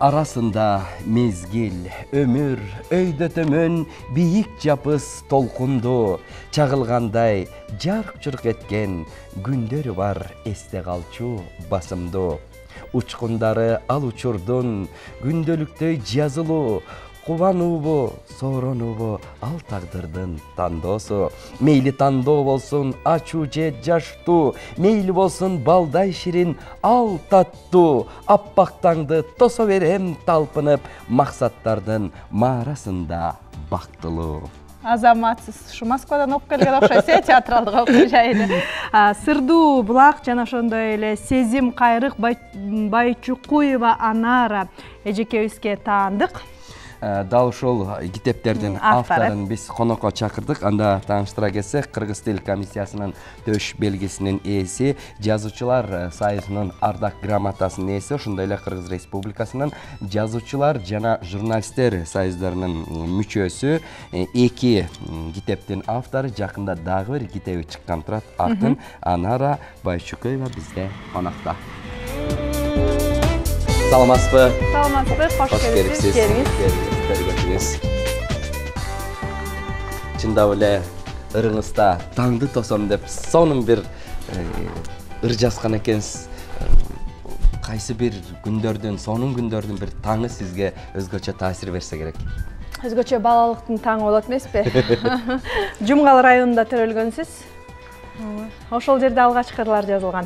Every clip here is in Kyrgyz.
Arasında mezgil, ömür, öйдөтөмөн бийик жапыс толкунду, чагылгандай жарк-журк эткен күндөрү бар эсте калчу басымду. Учкундары ал учурдун күндөлүктөй жазылуу, кубануубу, сооронуубу ал тагдырдын тандоосу. Мейли тандоо болсун ачуу же жаштуу, мейли болсун балдай ширин ал таттуу. Аппак таңды тосо берем талпынып, максаттардын маарасында бактылуу. Азаматсыз. Ушу Москвадан окуп келген окшойсуз, театралдык окуу жайы. Сырдуу булак жана ошондой эле Сезим Кайрык Байчукуева Анара эжекебизге таандык. Дал ушул китептердин авторун биз конокко чакырдык. Анда тааныштыра кетсек, Кыргыз тил комиссиясынын төш белгисинин ээси, Жазуучулар союзунун ардак грамотасынын ээси, ошондой эле Кыргыз Республикасынын Жазуучулар жана журналисттер союздарынын мүчөсү, эки китептин автору, жакында дагы бир китеби чыккан турат. Атын Анара Байчукуева бизде конокто. Саламатсызбы? Саламатсызбы, кош келипсиз. Чындап эле ырыңызда таңды тосом деп сонун бир ыр жазган экенсиз. Кайсы бир күндөрдүн, сонун күндөрдүн бир таңы сизге өзгөчө таасир берсе керек? Өзгөчө балалыктын таңы болот эмеспи? Жумгал районунда төрөлгөнсүз. Ошол жерде алгачкы ырлар жазылган.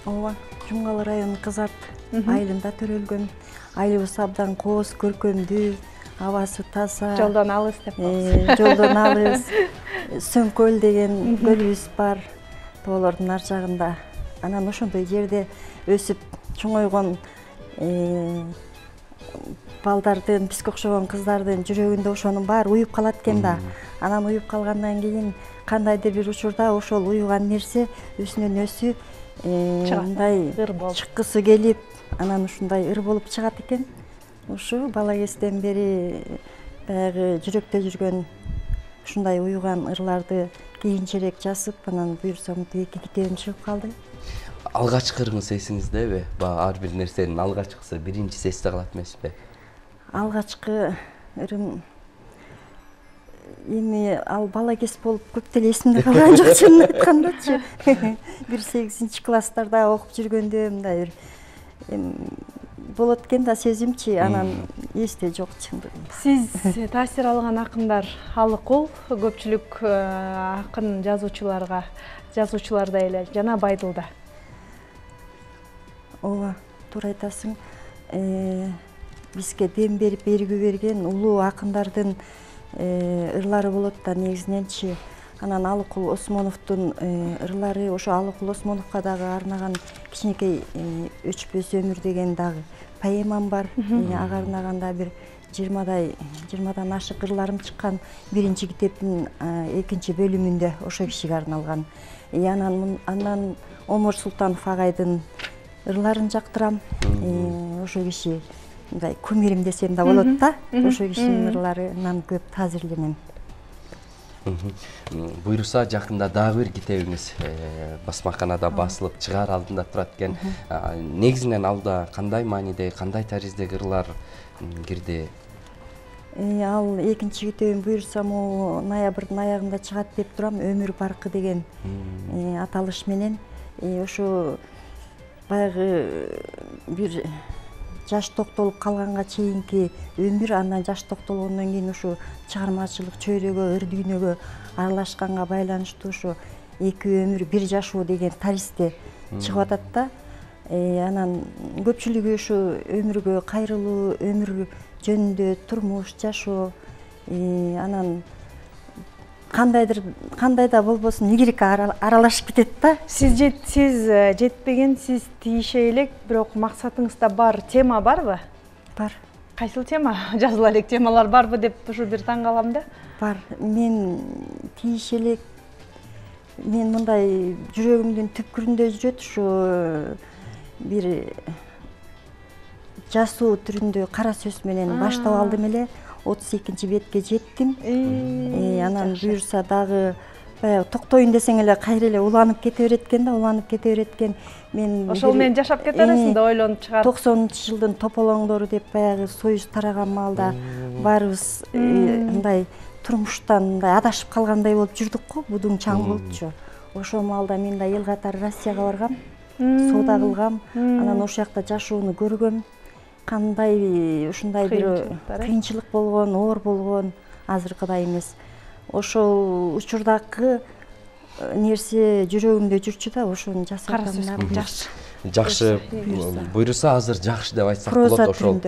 Ооба, Жумгал районунун Кызарт айылында төрөлгөн. Айылыбыз абдан кооз, көркөмдүү, абасы таза. Жолдон алыс деп коебуз. Жолдон алыс. Сөңкөл деген көлүбүз бар. Тоолордун ар жагында. Анан ошондой жерде өсүп чоңойгон балдардын, бизге окшогон кыздардын жүрөгүндө ошонун баары уюп калат экен да. Анан уюп калгандан кийин кандайдыр бир учурда ошол уюган нерсе өзүнөн өзү мындай чыккысы келип, анан ушундай ыр болуп чыгат экен. Ушу бала кезден бери баягы жүрөктө жүргөн ушундай уюган ырларды кийинчерээк жазып, анан буюрсам эки китебим чыгып калды. Алгачкы ырыңыз эсиңиздеби? Ар бир нерсенин алгачкысы, биринчиси эсте калат эмеспи? Алгачкы ырым эми ал бала кез болуп көп деле эсимде калган жок, чынын айткандачы. Бир 8-чи класстарда окуп жүргөндө мындай бир болот экен да, сезимчи, анан эсте жок чындыгы. Сиз таасир алган акындар алыкул, көпчүлүк акын жазуучуларда эле жана Байдылда. Ооба, туура айтасың. Бизге дем берип бергүү берген улуу акындардын ырлары болот да негизиненчи. Анан Алыкул Осмоновдун ырлары, ошо Алыкул Осмоновго дагы арнаган кичинекей Өчпөс өмүр деген дагы поэмам бар. Ага арнаганда бир 20дан ашык ырларым чыккан. Биринчи китептин 2-чи бөлүмүндө ошо кишиге арналган. Анан Омор Султанов агайдын ырларын жактырам. Ошо киши мындай кумирим десем да болот да. Ошо кишинин ырларынан көп таасирленем. Буйруса жакында дагы бир китебиңиз басмаканада басылып чыгаар алдында турат экен. Негизинен алда кандай мааниде, кандай тариздеги ырлар кирди? Ал 2-чи китебим буйрсам ноябрдын аягында чыгат деп турам. Өмүр баркы деген аталыш менен. Ошо баягы бир жаш токтолуп калганга чейинки өмүр, андан жаш токтолгондон кийин ушу чыгармачылык чөйрөгө, ыр дүйнөгө аралашканга байланыштуу ушу эки өмүр бир жашоо деген таристе чыгып атат да. Анан көпчүлүгү ушу өмүргө кайрылуу, өмүр жөнүндө турмуш жашоо, анан кандай да болбосун игиликке аралашып кетет да. Сиз жетпеген, сиз тийише элек, бирок максатыңызда бар тема барбы? Бар. Кайсыл тема? Жазыла элек темалар барбы деп ушу бир таң калам да. Бар. Мен тийише элек, мен мындай жүрөгүмдүн түпкүрүндө жүрөт, ушу бир жасуу түрүндө кара сөз менен баштап алдым эле. 32-бетке жеттим. Анан буюрса дагы баягы токтоюн десең эле кайра эле уланып кете берет экен да, уланып кете берет экен. Мен ошол менен жашап кете бересиң деп ойлонуп чыгар. 90-жылдын тополоңдору деп баягы союз тараган маалда баарыбыз мындай турмуштан мындай адашып калгандай болуп жүрдүк го, будуң чаң болчу. Ошол маалда мен да эл катары Россияга баргам, соода кылгам, анан ошол жакта жашоону көргөм. Кандай ушундай бир кыйынчылык болгон, оор болгон, азыркыдай эмес. Ошол учурдагы нерсе жүрөгүмдө жүрчү да, ошону жасап жакшы. Жакшы буйруса азыр жакшы деп айтсак болот. Ошол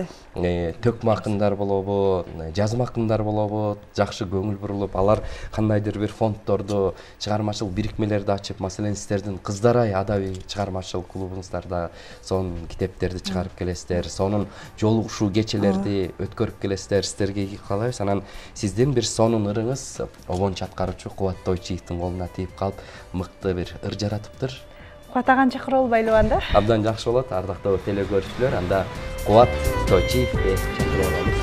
төкмө акындар болобу, жазма акындар болобу, жакшы көңүл бурулуп, алар кандайдыр бир фонддорду, чыгармачыл бирикмелерди ачып, маселен сиздердин Кыздар ай адабий чыгармачыл клубуңуздарда сонун китептерди чыгарып келесиздер, сонун жолугушуу кечелерди өткөрүп келесиздер. Сиздерге каалайбыз. Анан сиздин бир сонун ырыңыз обончу аткаруучу Кубат Тойчиевдин колуна тийип калып, мыкты бир ыр жаратыптыр. Кубат аганы чакырып албайлыбы анда? Абдан жакшы болот, ардактуу теле көрүүчүлөр. Анда Кубат Тойчиевди чакырып алабыз.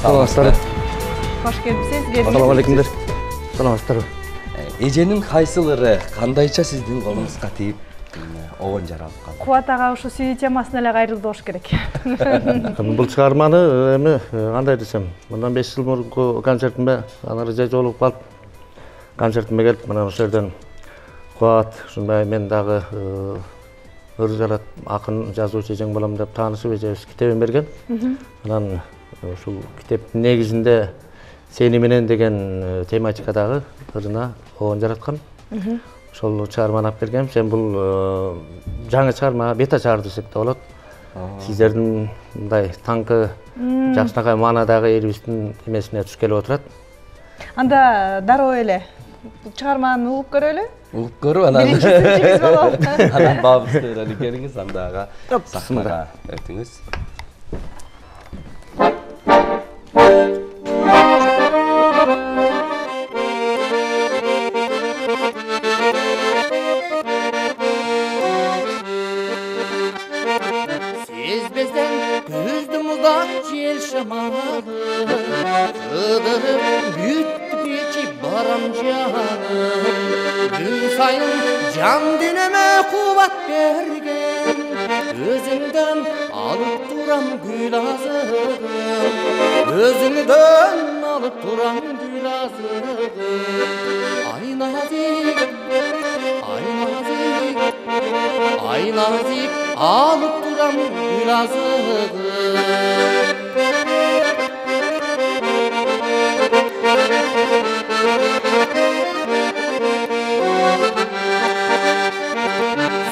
Саламатсыздар. Кош келипсиз. Ассаламу алейкумдер. Саламатсыздарбы? Эженин кайсыл ыры кандайча сиздин колуңузга тийип обон жаралып калды? Кубат ага ушу сүйүү темасына эле кайрылды болуш керек. Бул чыгарманы эми кандай десем, мындан 5 жыл мурунку концертимде анар эже жолугуп калып, концертиме келип, мына ошол жерден Кубат, ушундай мен дагы ыр жарат, акын, жазуучу эжең болом деп таанышып эжебиз китебин берген. Анан ушул китептин негизинде Сени менен деген тематикадагы ырына обон жараткан. Ошол чыгарманы алып келгем. Сен бул жаңы чыгарма, бета чыгар десек да болот. Сиздердин мындай таңкы жакшынакай маанадагы элибиздин эмесине туш келип отурат. Анда дароо эле чыгарманы угуп көрөлү. Угуп көрүп, анан Биринчисинчи болот. анан бабызды эле келиңиз, анда ага сахнага өтүңүз. Сезбестен күздүн музак жел шамалы, кыдырып бүттү кечип барам жаным. Күн сайын жан денеме кубат берген, өзүңдөн алып турам гүл азыгым, өзүңдөн алып турам гүл азыгым. Ай назик, ай назик, ай назик, алып турам гүл азыгым.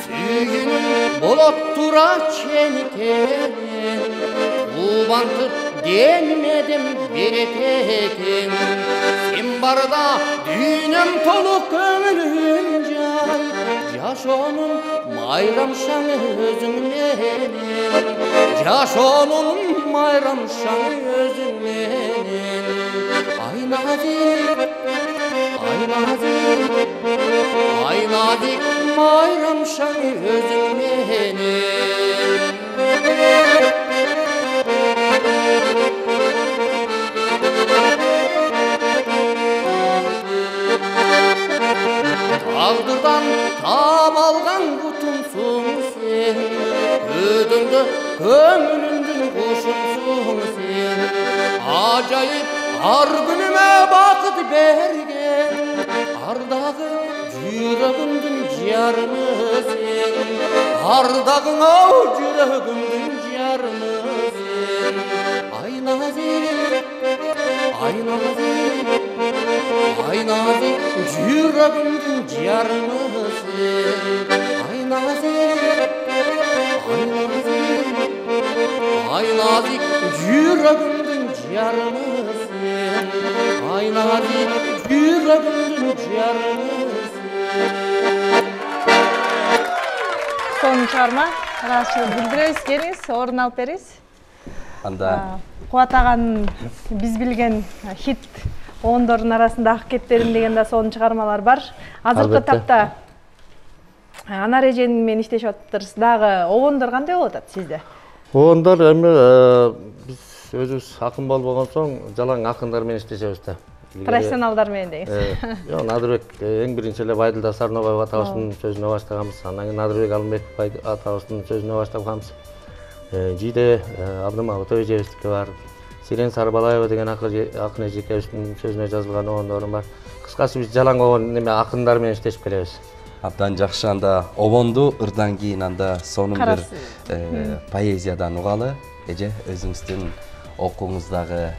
Сүйгүнүм болот тура ченикен, кубантып демедим берет экен. Сен барда дүйнөм толук көңүлүм жай, жашоонун майрамшаң өзүң менен, жашоонун майрамшаң өзүң менен. Ай назик, ай назик, ай назик, майрамшаң өзүң менен. Тағдырдан таап алган кутумсуң сен, өдүңдү көңүлүмдүн кушумсуң сен. Ажайып ар күнүмө бакыт берген, ардагы жүрөгүмдүн жарымы сен. Ардагың ау жүрөгүмдүн жарымы сен. Ай назик, ай назик, ай назик, жүрөгүмдүн жарымы сен. Ай назик, ай назик, ай назик, жүрөгүмдүн жарымы сен. Ай назик, жүрөгүмдүн жарымы сен. Сонун чыгарма, ыраазычылык билдиребиз. Келиңиз, орун алып бериңиз. Анда Кубат аганын биз билген хит ондордун арасында ак кептерим деген да сонун чыгармалар бар. Азыркы тапта Анар эжени менен иштешип атыптырсыз. Дагы обондор кандай болуп атат сизде? Обондор эми биз өзүбүз акын болбогон соң жалаң акындар менен иштешебиз да. профессионалдар менен деңиз. Жок, Надырбек эң биринчи эле Байдылда Сарнобаев атабыздын сөзүнө баштаганбыз. Андан кийин Надырбек Алымбеков атабыздын сөзүнө баштаганбыз. Жийде Абдымалык эжебиздики бар. Сирен Сарбалаева деген акын эжекебиздин сөзүнө жазылган обондорум бар. Кыскасы биз жалаңгогон неме акындар менен иштешип келебиз. Абдан жакшы. Анда обонду ырдан кийин анда сонун бир поэзиядан угалы. Эже өзүңүздүн окууңуздагы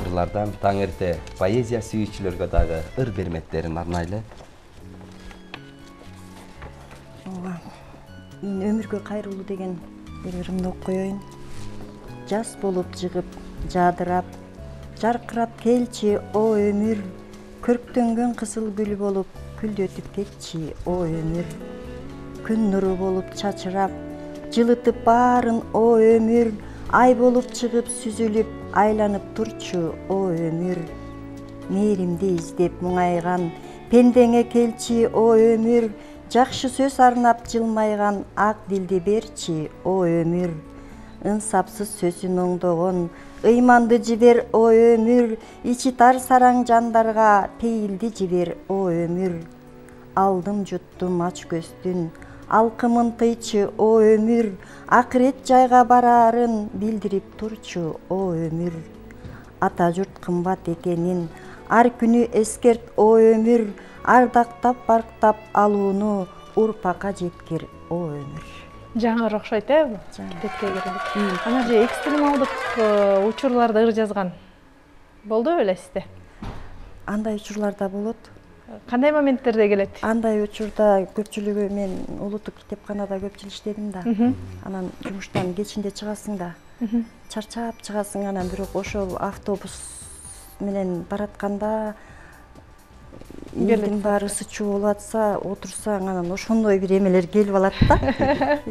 ырлардан таң эрте поэзия сүйүүчүлөргө дагы ыр берметтерин арнайлы. Ооба. Мен өмүргө кайрылуу деген бир ырымды окуп коеюн. Жас болуп жыгып, жадырап, жаркырап келчи о өмүр. Көрктөнгөн кызыл гүл болуп, күлдөтүп кетчи о өмүр. Күн нуру болуп чачырап, жылытып баарын о өмүр. Ай болуп чыгып сүзүлүп, айланып турчу о өмүр. Мээримди издеп муңайган, пендеңе келчи о өмүр. Жакшы сөз арнап жылмайган, ак дилди берчи о өмүр. Ынсапсыз сөзүн оңдогон, ыйманды жибер о өмүр. Ичи тар сараң жандарга пейилди жибер о өмүр. Алдым жуттум ач көздүн, алкымын тыйчы о өмүр. Акырет жайга бараарын билдирип турчу о өмүр. Ата журт кымбат экенин ар күнү эскерт о өмүр. Ардактап барктап алууну урпакка жеткир о өмүр. Жаңыр окшойт кетке кирди. Ана же экстремалдык учурларда ыр жазган болду беле сизде? Андай учурлар да болот. Кандай моменттерде келет? Андай учурда көпчүлүгү мен улуттук китепканада көп жыл иштедим да. Анан жумуштан кечинде чыгасың да. Чарчап чыгасың, анан бирок ошол автобус менен баратканда элдин баары ысычуу болуп атса, отурсаң анан ошондой бир эмелер келип алат да.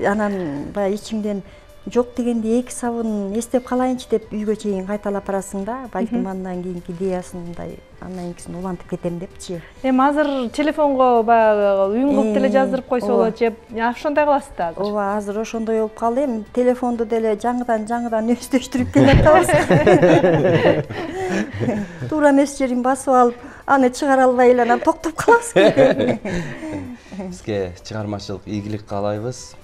Анан баягы ичиңден жок дегенде эки сабын эстеп калайынчы деп үйгө чейин кайталап барасың да. Балким андан кийинки идеясындай андан кийин улантып кетем депчи. Эми азыр телефонго баягы үйүнгө деле жаздырып койсо болот же ошондой кыласыз да азыр? Ооба, азыр ошондой болуп калды. Эми телефонду деле жаңыдан өздөштүрүп келатабыз. Туура эмес жерин басып алып, аны чыгара албай эле анан токтоп калабыз. Бизге чыгармачылык ийгилик каалайбыз.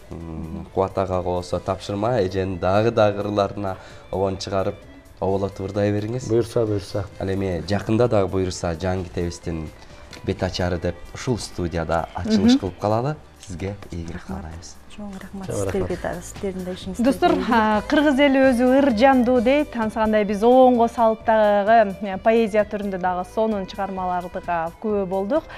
Кубат ага болсо тапшырма, эженин дагы ырларына обон чыгарып, оболотуп ырдай бериңиз. Буйрса. Ал эми жакында дагы буйрса жаңы китебибиздин бет ачары деп ушул студияда ачылыш кылып калалы. Сизге ийгилик каалайбыз. Чоң рахмат сиздерге дагы, сиздердин да ишиңизге. Достор, кыргыз эли өзү ыр жандуу дейт. Ансагандай биз оонго салып дагы поэзия түрүндө дагы сонун чыгармаларды күбө болдук.